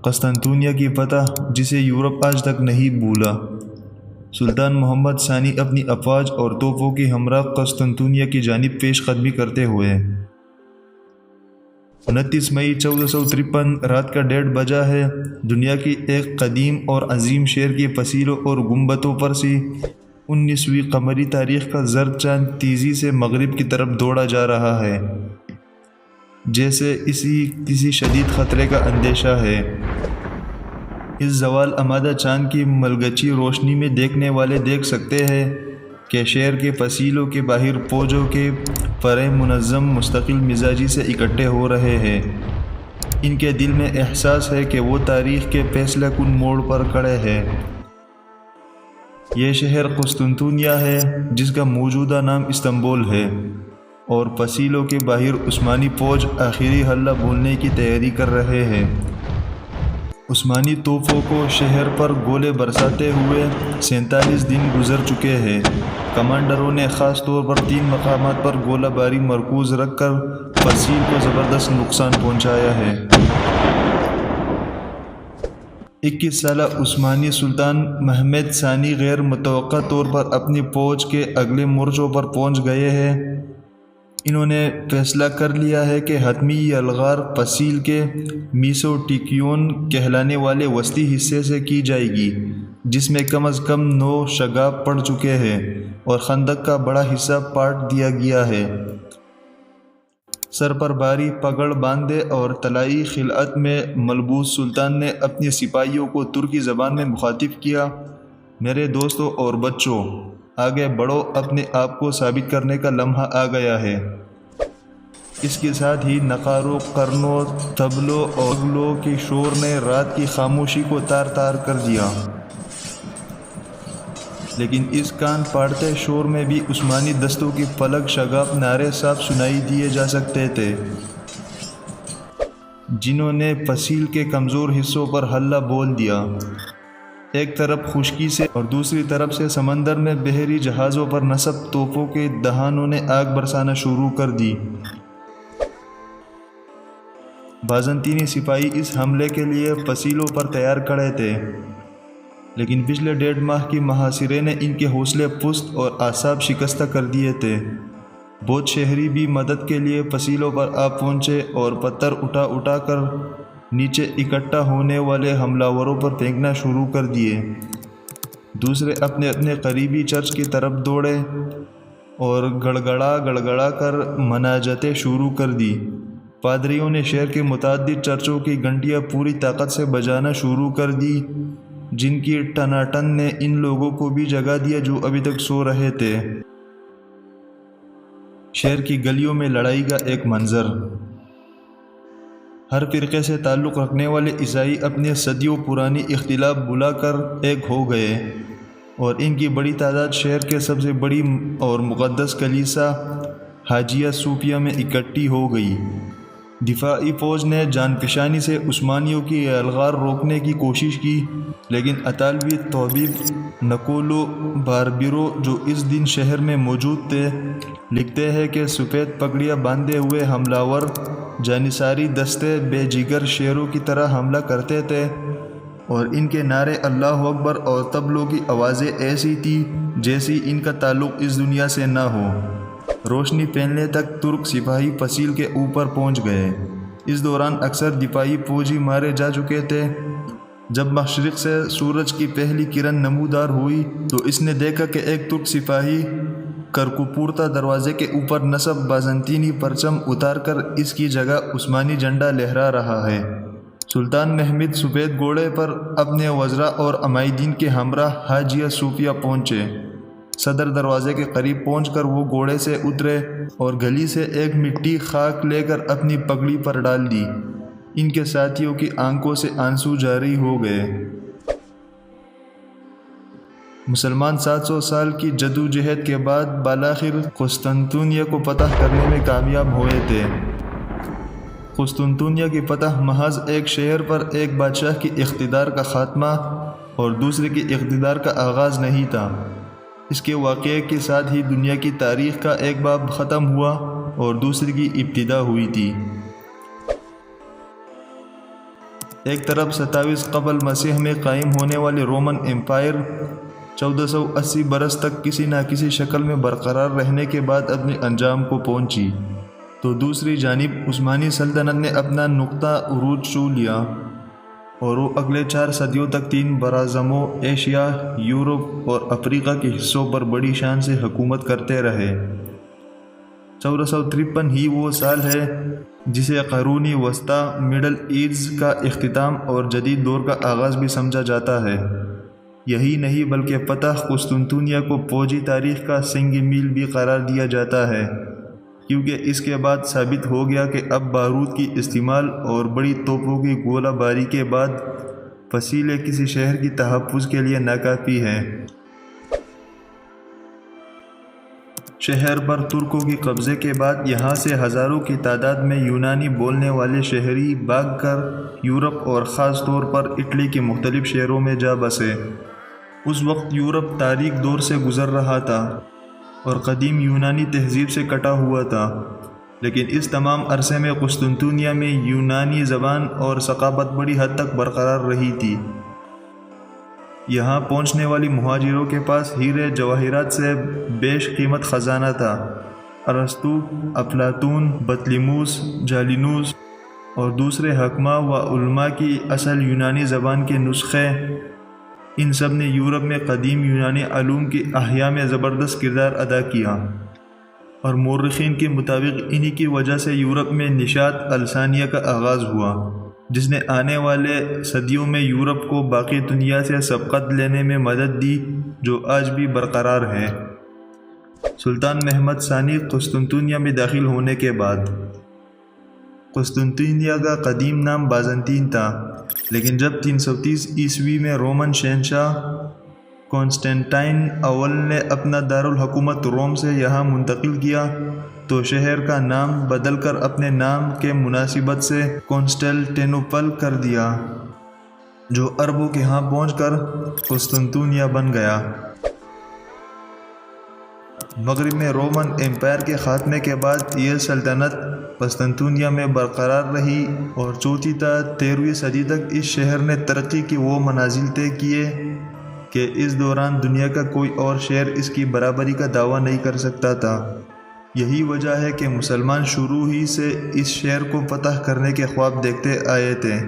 قسطنطنیہ کی فتح جسے یورپ آج تک نہیں بھولا۔ سلطان محمد ثانی اپنی افواج اور توپوں کی ہمراہ قسطنطنیہ کی جانب پیش قدمی کرتے ہوئے 29 مئی 1453 رات کا 1:30 بجا ہے، دنیا کی ایک قدیم اور عظیم شہر کی پسیلوں اور گنبدوں پر سے 19ویں قمری تاریخ کا زرد چاند تیزی سے مغرب کی طرف دوڑا جا رہا ہے، جیسے کسی شدید خطرے کا اندیشہ ہے۔ اس زوال آمادہ چاند کی ملگچی روشنی میں دیکھنے والے دیکھ سکتے ہیں کہ شہر کے پسیلوں کے باہر فوجوں کے فرے منظم مستقل مزاجی سے اکٹھے ہو رہے ہیں۔ ان کے دل میں احساس ہے کہ وہ تاریخ کے فیصلہ کن موڑ پر کھڑے ہیں۔ یہ شہر قسطنطنیہ ہے، جس کا موجودہ نام استنبول ہے، اور پسیلوں کے باہر عثمانی فوج آخری حملہ بولنے کی تیاری کر رہے ہیں۔ عثمانی توپوں کو شہر پر گولے برساتے ہوئے 47 دن گزر چکے ہیں۔ کمانڈروں نے خاص طور پر 3 مقامات پر گولہ باری مرکوز رکھ کر پسیل کو زبردست نقصان پہنچایا ہے۔ 21 سالہ عثمانی سلطان محمد ثانی غیر متوقع طور پر اپنی فوج کے اگلے مورچوں پر پہنچ گئے ہیں۔ انہوں نے فیصلہ کر لیا ہے کہ حتمی یہ الغار پسیل کے میسوٹیکیون کہلانے والے وسطی حصے سے کی جائے گی، جس میں کم از کم 9 شگاف پڑ چکے ہیں اور خندق کا بڑا حصہ پاٹ دیا گیا ہے۔ سر پر بھاری پگڑ باندھے اور طلائی خلعت میں ملبوس سلطان نے اپنے سپاہیوں کو ترکی زبان میں مخاطب کیا: میرے دوستوں اور بچوں، آگے بڑھو، اپنے آپ کو ثابت کرنے کا لمحہ آ گیا ہے۔ اس کے ساتھ ہی نقاروں، کرنوں، طبلوں اور اگلوں کے شور نے رات کی خاموشی کو تار تار کر دیا۔ لیکن اس کان پھاڑتے شور میں بھی عثمانی دستوں کی فلک شگاف نعرے صاف سنائی دیے جا سکتے تھے، جنہوں نے پسیل کے کمزور حصوں پر حملہ بول دیا۔ ایک طرف خشکی سے اور دوسری طرف سے سمندر میں بحری جہازوں پر نصب توپوں کے دہانوں نے آگ برسانا شروع کر دی۔ بازنطینی سپاہی اس حملے کے لیے پسیلوں پر تیار کھڑے تھے، لیکن پچھلے 1.5 ماہ کی محاصرے نے ان کے حوصلے پست اور اعصاب شکستہ کر دیے تھے۔ بہت شہری بھی مدد کے لیے پسیلوں پر آ پہنچے اور پتھر اٹھا اٹھا کر نیچے اکٹھا ہونے والے حملہ پر پھینکنا شروع کر دیے۔ دوسرے اپنے اپنے قریبی چرچ کی طرف دوڑے اور گڑگڑا کر مناجاتیں شروع کر دی۔ پادریوں نے شہر کے متعدد چرچوں کی گھنٹیاں پوری طاقت سے بجانا شروع کر دی، جن کی ٹناٹن نے ان لوگوں کو بھی جگا دیا جو ابھی تک سو رہے تھے۔ شہر کی گلیوں میں لڑائی کا ایک منظر۔ ہر فرقے سے تعلق رکھنے والے عیسائی اپنے صدیوں پرانی اختلاف بھلا کر ایک ہو گئے، اور ان کی بڑی تعداد شہر کے سب سے بڑی اور مقدس کلیسا حاجیہ صوفیہ میں اکٹھی ہو گئی۔ دفاعی فوج نے جان فشانی سے عثمانیوں کی یہ الغار روکنے کی کوشش کی، لیکن اطالوی طبیب نکولو باربیرو، جو اس دن شہر میں موجود تھے، لکھتے ہیں کہ سفید پگڑیاں باندھے ہوئے حملہ جانصاری دستے بے جگر شیروں کی طرح حملہ کرتے تھے، اور ان کے نعرے اللہ اکبر اور طبلوں کی آوازیں ایسی تھی جیسی ان کا تعلق اس دنیا سے نہ ہو۔ روشنی پھیلنے تک ترک سپاہی پسیل کے اوپر پہنچ گئے۔ اس دوران اکثر دفاعی فوجی مارے جا چکے تھے۔ جب مشرق سے سورج کی پہلی کرن نمودار ہوئی تو اس نے دیکھا کہ ایک ترک سپاہی کرکوپورتا دروازے کے اوپر نصب بازنطینی پرچم اتار کر اس کی جگہ عثمانی جھنڈا لہرا رہا ہے۔ سلطان محمد سفید گھوڑے پر اپنے وزراء اور عمائدین کے ہمراہ حاجیہ صوفیہ پہنچے۔ صدر دروازے کے قریب پہنچ کر وہ گھوڑے سے اترے اور گلی سے ایک مٹی خاک لے کر اپنی پگڑی پر ڈال دی۔ ان کے ساتھیوں کی آنکھوں سے آنسو جاری ہو گئے۔ مسلمان 700 سال کی جدوجہد کے بعد بالآخر قسطنطنیہ کو فتح کرنے میں کامیاب ہوئے تھے۔ قسطنطنیہ کی فتح محض ایک شہر پر ایک بادشاہ کی اقتدار کا خاتمہ اور دوسرے کی اقتدار کا آغاز نہیں تھا۔ اس کے واقعے کے ساتھ ہی دنیا کی تاریخ کا ایک باب ختم ہوا اور دوسری کی ابتدا ہوئی تھی۔ ایک طرف 27 قبل مسیح میں قائم ہونے والی رومن امپائر 1480 برس تک کسی نہ کسی شکل میں برقرار رہنے کے بعد اپنے انجام کو پہنچی، تو دوسری جانب عثمانی سلطنت نے اپنا نقطہ عروج چھو لیا اور وہ اگلے 4 صدیوں تک 3 براعظموں ایشیا، یورپ اور افریقہ کے حصوں پر بڑی شان سے حکومت کرتے رہے۔ 1453 ہی وہ سال ہے جسے قرون وسطیٰ مڈل ایجز کا اختتام اور جدید دور کا آغاز بھی سمجھا جاتا ہے۔ یہی نہیں بلکہ فتح قسطنطنیہ کو فوجی تاریخ کا سنگ میل بھی قرار دیا جاتا ہے، کیونکہ اس کے بعد ثابت ہو گیا کہ اب بارود کی استعمال اور بڑی توپوں کی گولہ باری کے بعد فصیلیں کسی شہر کی تحفظ کے لیے ناکافی ہیں۔ شہر پر ترکوں کے قبضے کے بعد یہاں سے ہزاروں کی تعداد میں یونانی بولنے والے شہری بھاگ کر یورپ اور خاص طور پر اٹلی کے مختلف شہروں میں جا بسے۔ اس وقت یورپ تاریک دور سے گزر رہا تھا اور قدیم یونانی تہذیب سے کٹا ہوا تھا، لیکن اس تمام عرصے میں قسطنطنیہ میں یونانی زبان اور ثقافت بڑی حد تک برقرار رہی تھی۔ یہاں پہنچنے والی مہاجروں کے پاس ہیرے جواہرات سے بیش قیمت خزانہ تھا۔ ارسطو، افلاطون، بطلیموس، جالینوس اور دوسرے حکماء و علماء کی اصل یونانی زبان کے نسخے، ان سب نے یورپ میں قدیم یونانی علوم کی احیاء میں زبردست کردار ادا کیا، اور مورخین کے مطابق انہی کی وجہ سے یورپ میں نشاط السانیہ کا آغاز ہوا، جس نے آنے والے صدیوں میں یورپ کو باقی دنیا سے سبقت لینے میں مدد دی، جو آج بھی برقرار ہے۔ سلطان محمد ثانی قسطنطنیہ میں داخل ہونے کے بعد قسطنطنیہ کا قدیم نام بازنطین تھا، لیکن جب 330 عیسوی میں رومن شہنشاہ کانسٹینٹائن اول نے اپنا دارالحکومت روم سے یہاں منتقل کیا تو شہر کا نام بدل کر اپنے نام کے مناسبت سے کانسٹینٹینوپل کر دیا، جو عربوں کے ہاں پہنچ کر قسطنطنیہ بن گیا۔ مغرب میں رومن امپائر کے خاتمے کے بعد یہ سلطنت قسطنطنیہ میں برقرار رہی، اور چوتھی تا 13ویں صدی تک اس شہر نے ترقی کی وہ منازل طے کیے کہ اس دوران دنیا کا کوئی اور شہر اس کی برابری کا دعویٰ نہیں کر سکتا تھا۔ یہی وجہ ہے کہ مسلمان شروع ہی سے اس شہر کو فتح کرنے کے خواب دیکھتے آئے تھے۔